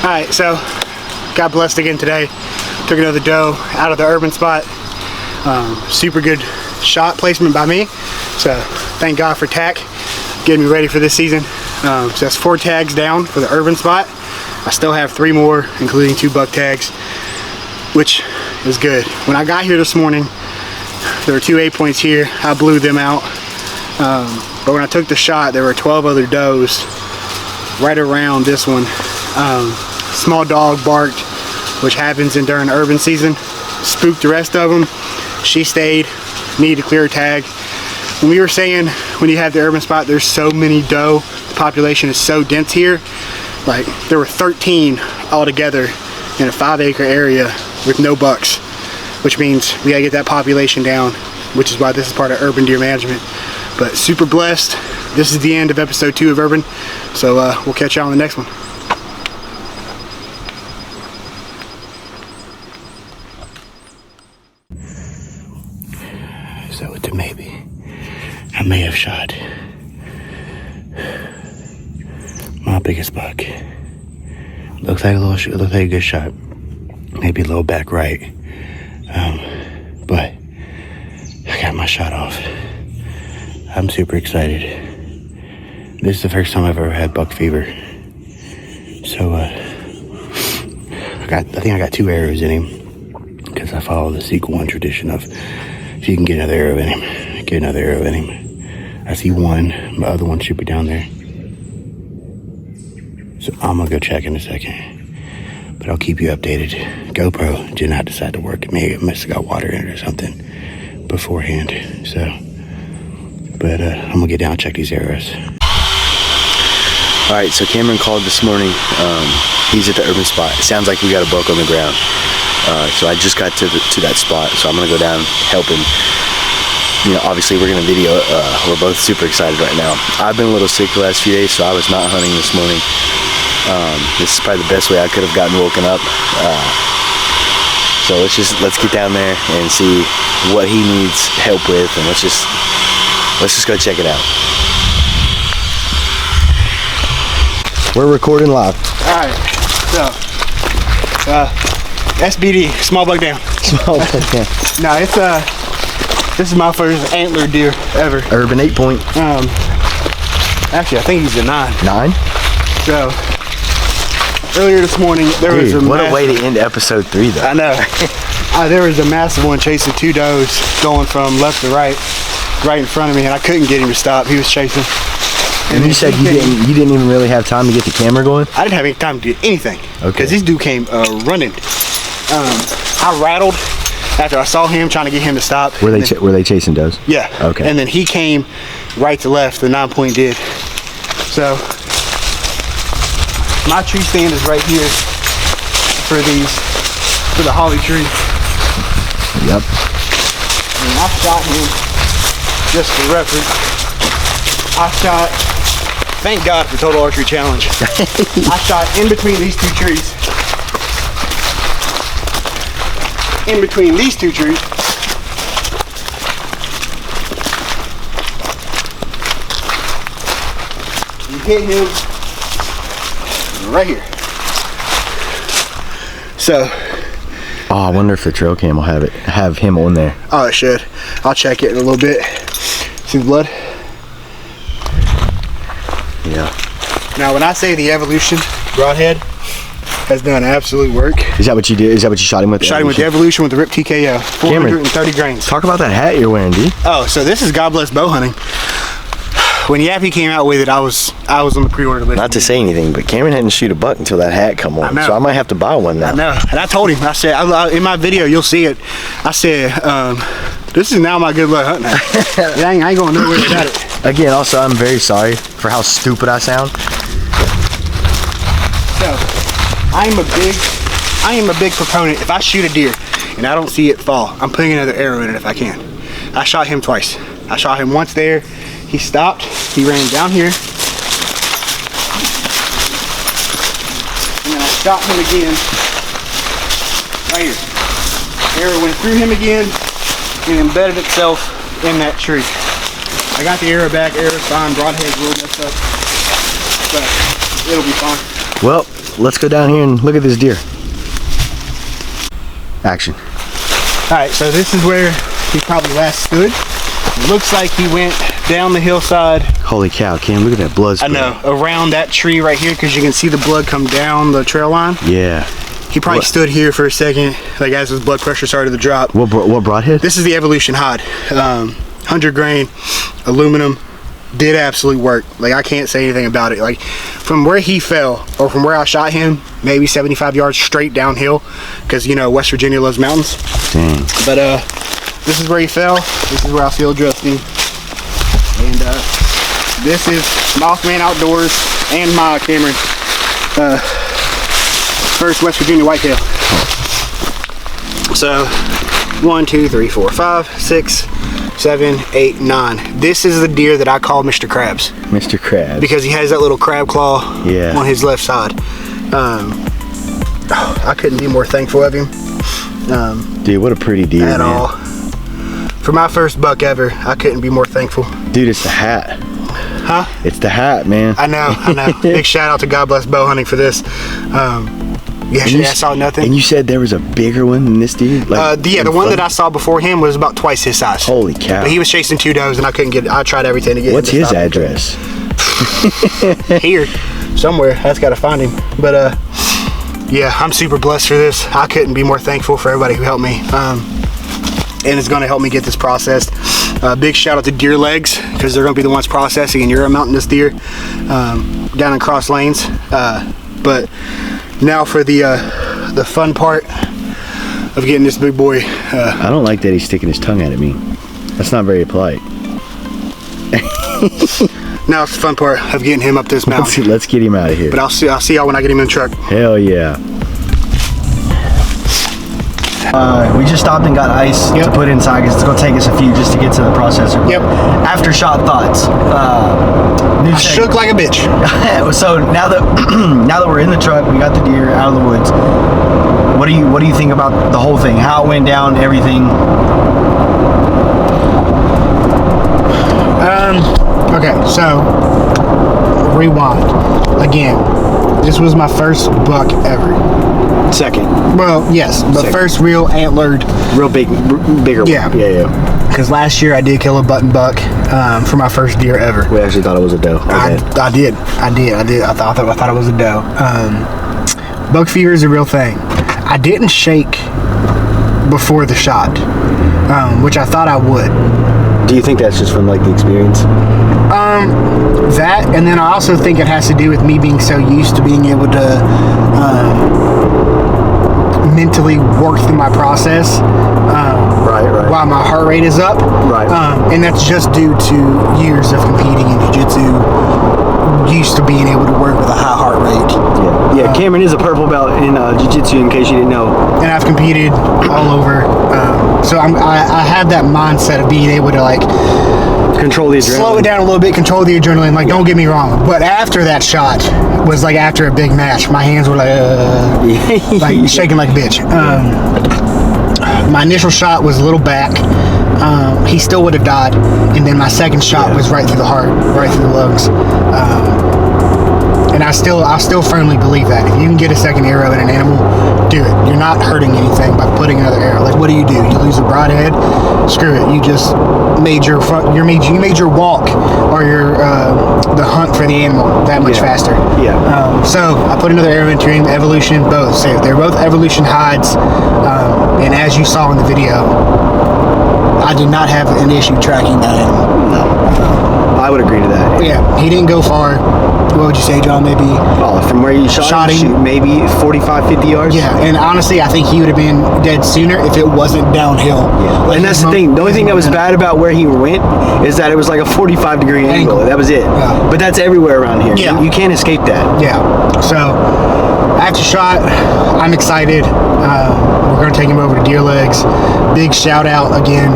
Alright, so got blessed again today. Took another doe out of the urban spot. Super good shot placement by me. So thank God for tack, getting me ready for this season. So that's 4 tags down for the urban spot. I still have 3 more, including 2 buck tags, which is good. When I got here this morning, there were 2 8 points here. I blew them out. But when I took the shot, there were 12 other does right around this one. Small dog barked, which happens during urban season. Spooked the rest of them. She stayed, needed to clear a tag. When we were saying, when you have the urban spot, there's so many doe, the population is so dense here. Like, there were 13 altogether in a 5-acre area with no bucks, which means we gotta get that population down, which is why this is part of urban deer management. But super blessed. This is the end of episode 2 of Urban, so we'll catch y'all on the next one. So it's a maybe. I may have shot my biggest buck. Looks like a good shot. Maybe a little back right. But I got my shot off. I'm super excited. This is the first time I've ever had buck fever. So I think I got 2 arrows in him, because I follow the sequel 1 tradition of, if you can get another arrow in him, get another arrow in him. I see 1, my other one should be down there. So I'm gonna go check in a second, but I'll keep you updated. GoPro did not decide to work. It must have got water in it or something beforehand. So, but I'm gonna get down and check these arrows. All right, so Cameron called this morning. He's at the urban spot. It sounds like we got a buck on the ground. So I just got to that spot, so I'm gonna go down, help him. You know, obviously we're gonna video it. We're both super excited right now. I've been a little sick the last few days, so I was not hunting this morning. This is probably the best way I could have gotten woken up. So let's get down there and see what he needs help with, and let's just go check it out. We're recording live. All right, so SBD, small buck down. Small buck down. No, it's this is my first antler deer ever. Urban 8 point. Actually, I think he's a 9. 9? So earlier this morning there was a what a way to end episode 3 though. I know. There was a massive one chasing 2 does going from left to right in front of me, and I couldn't get him to stop. He was chasing. And you said you didn't even really have time to get the camera going? I didn't have any time to do anything. Okay. Because this dude came running. I rattled after I saw him, trying to get him to stop. Were they chasing does? Yeah. Okay. And then he came right to left. The 9 point did. So my tree stand is right here for the holly tree. Yep. And I shot him, just for reference. I shot, thank God for Total Archery Challenge. I shot in between these 2 trees. In between these 2 trees. You hit him right here. So. Oh, I wonder if the trail cam will have him on there. Oh, it should. I'll check it in a little bit. See the blood? Yeah. Now, when I say the Evolution broadhead has done absolute work. Is that what you did? Is that what you shot him with? Shot him with the Evolution with the Rip TKO. 430 grains. Talk about that hat you're wearing, dude. Oh, so this is God Bless Bow Hunting. When Yappy came out with it, I was on the pre-order list. Not to say anything, but Cameron hadn't shoot a buck until that hat come on. So I might have to buy one now. I know. And I told him, I said, in my video, you'll see it. I said, this is now my good luck hunting hat. I ain't going nowhere without it. Again, also, I'm very sorry for how stupid I sound. So, I am a big proponent. If I shoot a deer and I don't see it fall, I'm putting another arrow in it if I can. I shot him twice. I shot him once there. He stopped. He ran down here. And then I shot him again right here. Arrow went through him again and embedded itself in that tree. I got the arrow back. Arrow's fine. Broadhead's a little messed up, but it'll be fine. Well, let's go down here and look at this deer. Action. All right, so this is where he probably last stood. Looks like he went down the hillside. Holy cow, Cam, look at that blood spray. I know, around that tree right here, because you can see the blood come down the trail line. Yeah. He probably stood here for a second, like as his blood pressure started to drop. What broadhead? This is the Evolution hide. 100 grain, aluminum, did absolute work. Like, I can't say anything about it. Like, from where he fell, or from where I shot him, maybe 75 yards straight downhill, because, you know, West Virginia loves mountains. Dang. But, this is where he fell. This is where I field dressed him. And, this is Mothman Outdoors and my Cameron. First West Virginia whitetail. So 1, 2, 3, 4, 5, 6, 7, 8, 9. This is the deer that I call Mr. Krabs. Mr. Krabs. Because he has that little crab claw on his left side. I couldn't be more thankful of him. Dude, what a pretty deer, at man. all. For my first buck ever, I couldn't be more thankful. Dude, it's the hat. Huh? It's the hat, man. I know. Big shout out to God Bless Bowhunting for this. Yesterday I saw nothing. And you said there was a bigger one than this dude? Like, the one that I saw before him was about twice his size. Holy cow. But he was chasing 2 does and I couldn't get it. I tried everything to get What's his address? Here. Somewhere. I just gotta find him. But yeah, I'm super blessed for this. I couldn't be more thankful for everybody who helped me. And it's gonna help me get this processed. Big shout out to Deer Legs, because they're gonna be the ones processing and you're mounting this deer down in Cross Lanes. But now for the fun part of getting this big boy. I don't like that he's sticking his tongue out at me. That's not very polite. Now it's the fun part of getting him up this mountain. Let's get him out of here. But I'll see y'all when I get him in the truck. Hell yeah. We just stopped and got ice to put inside because it's going to take us a few just to get to the processor. Yep. After shot thoughts. I shook like a bitch. So now that we're in the truck, we got the deer out of the woods. What do you think about the whole thing? How it went down, everything? Okay, so rewind again. This was my first buck ever. Second. Well, yes, but Second. First real antlered. Real bigger one. Yeah. Because last year I did kill a button buck for my first deer ever. We actually thought it was a doe. I did. I thought it was a doe. Buck fever is a real thing. I didn't shake before the shot, which I thought I would. Do you think that's just from like the experience? That, and then I also think it has to do with me being so used to being able to mentally work through my process while my heart rate is up. And that's just due to years of competing in jiu-jitsu, used to being able to work with a high heart rate. Yeah, Cameron is a purple belt in jiu-jitsu, in case you didn't know. And I've competed all over. So I have that mindset of being able to like control the adrenaline. Slow it down a little bit, control the adrenaline. Like, don't get me wrong, but after that shot was like after a big match, my hands were like shaking like a bitch. My initial shot was a little back. He still would have died, and then my second shot was right through the heart, right through the lungs. And I still firmly believe that if you can get a second arrow in an animal, do it. You're not hurting anything by putting another arrow. Like, what do? You lose a broadhead? Screw it. You just made your walk or your the hunt for the animal that much faster. So I put another arrow into him. Evolution, both. So they're both Evolution hides. And as you saw in the video, I did not have an issue tracking that animal. No. I would agree to that. Yeah, he didn't go far. What would you say, John? Maybe from where you shot him, maybe 45, 50 yards? Yeah, and honestly, I think he would have been dead sooner if it wasn't downhill. Yeah. Like, and that's the thing. The only thing that was bad about where he went is that it was like a 45-degree angle. That was it. Yeah. But that's everywhere around here. Yeah. You can't escape that. Yeah. So, after shot, I'm excited. We're going to take him over to Deer Legs. Big shout out again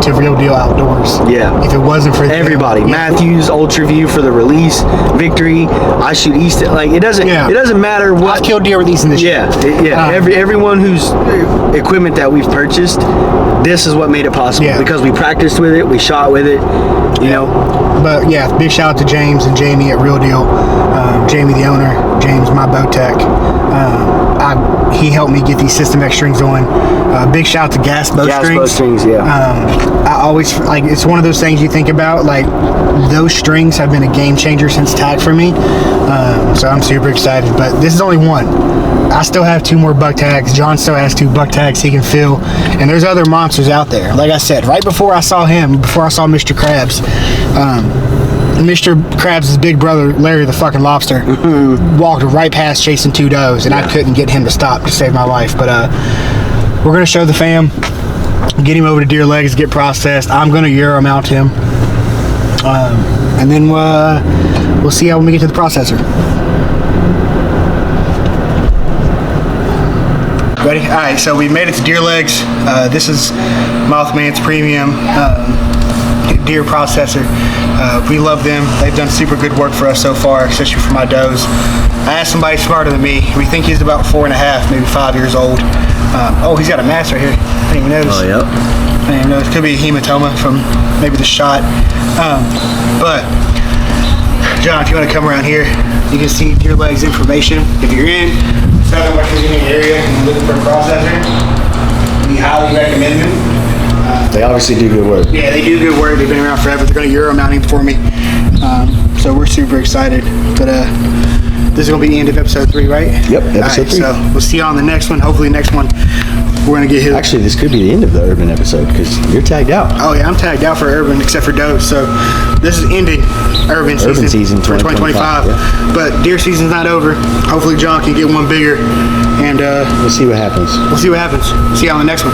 to Real Deal Outdoors. Yeah. If it wasn't for everybody, Matthews, Ultraview for the release, Victory. I shoot East. Like, it doesn't matter what. I've killed deer with these in this year. Everyone whose equipment that we've purchased, this is what made it possible. Yeah. Because we practiced with it, we shot with it. You know. But yeah, big shout out to James and Jamie at Real Deal. Jamie the owner, James, my bow tech. He helped me get these System X strings on. Big shout out to Gas Bow Strings. Bow strings, yeah. I always, like, it's one of those things you think about, like, those strings have been a game changer since tack for me. So I'm super excited, but this is only one. I still have 2 more buck tags. John still has 2 buck tags he can fill, and there's other monsters out there. Like I said, right before I saw him, before I saw Mr. Krabs, Mr. Krabs' big brother, Larry the fucking Lobster, walked right past chasing 2 does, and I couldn't get him to stop to save my life. But we're gonna show the fam, get him over to Deer Legs, get processed. I'm gonna Euro mount him, and then we'll see how when we get to the processor. Ready? All right, so we made it to Deer Legs. This is Mothman's premium deer processor. We love them. They've done super good work for us so far, especially for my does. I asked somebody smarter than me. We think he's about 4.5, maybe 5 years old. Oh, he's got a mass right here. I didn't even notice. Oh, yep. I didn't even notice. Could be a hematoma from maybe the shot. But John, if you want to come around here, you can see Deer Legs information. If you're in Southern West Virginia area and you're looking for a processor, we highly recommend them. They obviously do good work. Yeah, they do good work. They've been around forever. They're going to Euro mount him for me. So we're super excited. But this is going to be the end of episode 3, right? Yep, episode 3. So we'll see you on the next one. Hopefully next one we're going to get his. Actually, this could be the end of the urban episode because you're tagged out. Oh yeah, I'm tagged out for urban except for does. So this is ending urban season for 2025. Yeah. But deer season's not over. Hopefully John can get one bigger, and We'll see what happens. we'll see what happens. See you on the next one.